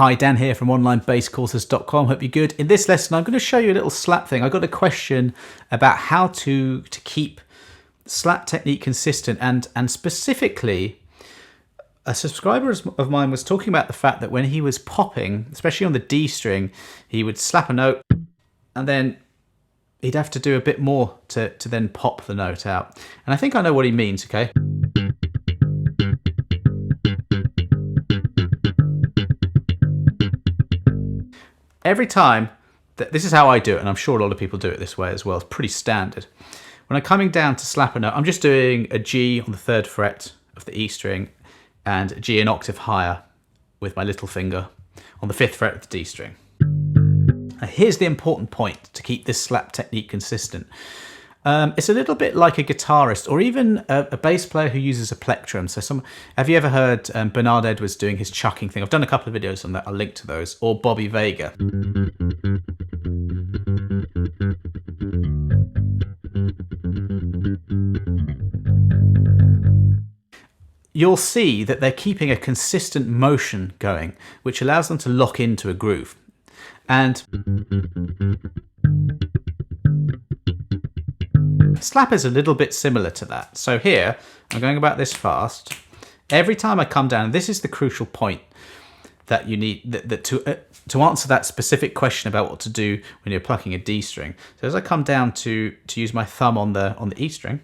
Hi, Dan here from onlinebasscourses.com. Hope you're good. In this lesson, I'm going to show you a little slap thing. I got a question about how to keep slap technique consistent, and specifically, a subscriber of mine was talking about the fact that when he was popping, especially on the D string, he would slap a note and then he'd have to do a bit more to then pop the note out. And I think I know what he means, okay? Every time, this is how I do it, and I'm sure a lot of people do it this way as well. It's pretty standard. When I'm coming down to slap a note, I'm just doing a G on the 3rd fret of the E string and a G an octave higher with my little finger on the 5th fret of the D string. Now, here's the important point to keep this slap technique consistent. It's a little bit like a guitarist or even a bass player who uses a plectrum. So have you ever heard Bernard Edwards doing his chucking thing? I've done a couple of videos on that. I'll link to those. Or Bobby Vega. You'll see that they're keeping a consistent motion going, which allows them to lock into a groove. And slap is a little bit similar to that. So here, I'm going about this fast. Every time I come down, this is the crucial point that you need to answer that specific question about what to do when you're plucking a D string. So as I come down to use my thumb on the E string,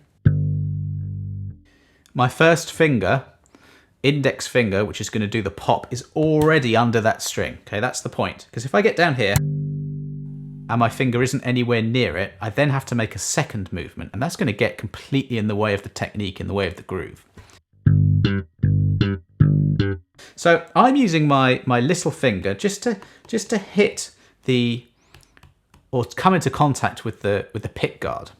my first finger, index finger, which is going to do the pop, is already under that string. Okay, that's the point. Because if I get down here and my finger isn't anywhere near it, I then have to make a second movement, and that's going to get completely in the way of the technique, in the way of the groove. So I'm using my little finger just to hit or come into contact with the pick guard,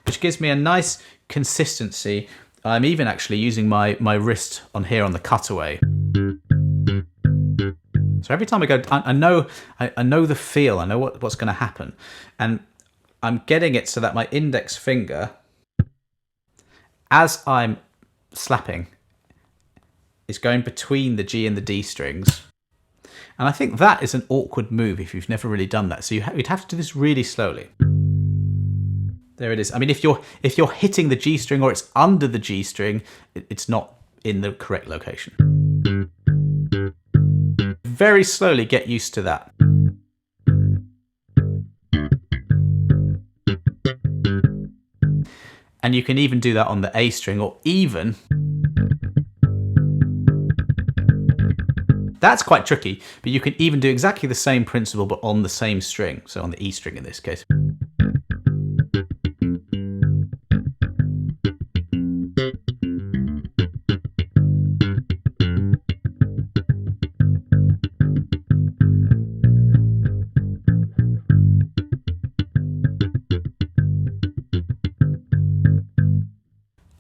which gives me a nice consistency. I'm even actually using my wrist on here on the cutaway. So every time I go, I know the feel, I know what's going to happen. And I'm getting it so that my index finger, as I'm slapping, is going between the G and the D strings. And I think that is an awkward move if you've never really done that. So you'd have to do this really slowly. There it is. I mean, if you're hitting the G string or it's under the G string, it's not in the correct location. Very slowly get used to that. And you can even do that on the A string, or even, that's quite tricky, but you can even do exactly the same principle but on the same string, so on the E string in this case.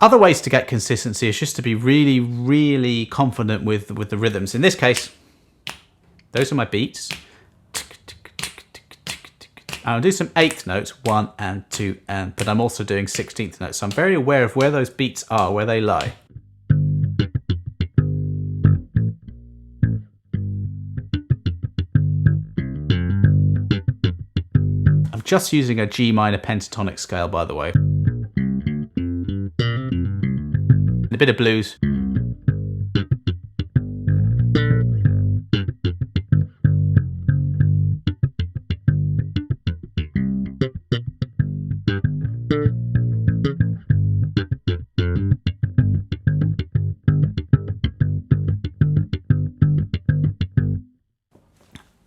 Other ways to get consistency is just to be really, really confident with the rhythms. In this case, those are my beats. I'll do some 8th notes, 1 and 2, but I'm also doing 16th notes. So I'm very aware of where those beats are, where they lie. I'm just using a G minor pentatonic scale, by the way. A bit of blues.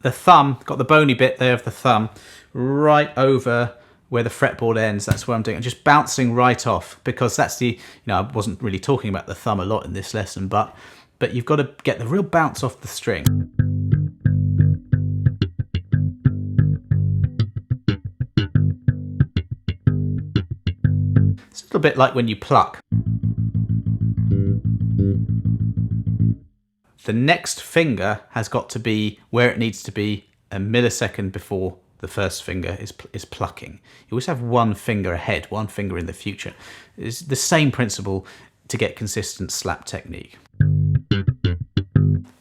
The thumb, got the bony bit there of the thumb, right over where the fretboard ends. That's what I'm doing. I'm just bouncing right off, because that's I wasn't really talking about the thumb a lot in this lesson, but you've got to get the real bounce off the string. It's a little bit like when you pluck. The next finger has got to be where it needs to be a millisecond before the first finger is plucking. You always have one finger ahead, one finger in the future. It's the same principle to get consistent slap technique.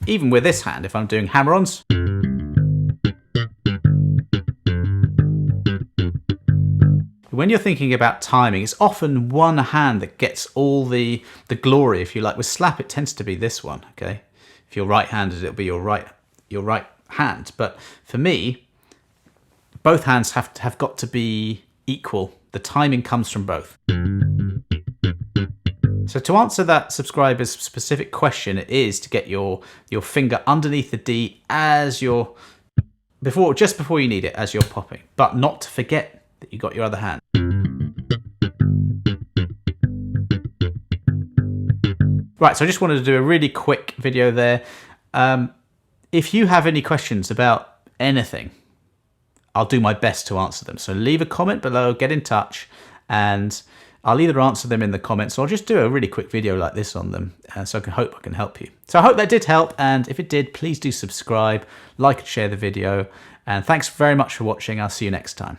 even with this hand, if I'm doing hammer-ons, when you're thinking about timing, it's often one hand that gets all the glory, if you like. With slap, it tends to be this one, okay? If you're right-handed, it'll be your right hand. But for me, both hands have got to be equal. The timing comes from both. So to answer that subscriber's specific question, it is to get your finger underneath the D as you're just before you need it, as you're popping, but not to forget that you got your other hand. Right, so I just wanted to do a really quick video there. If you have any questions about anything, I'll do my best to answer them. So leave a comment below, get in touch, and I'll either answer them in the comments or I'll just do a really quick video like this on them. So I hope I can help you. So I hope that did help, and if it did, please do subscribe, like and share the video. And thanks very much for watching. I'll see you next time.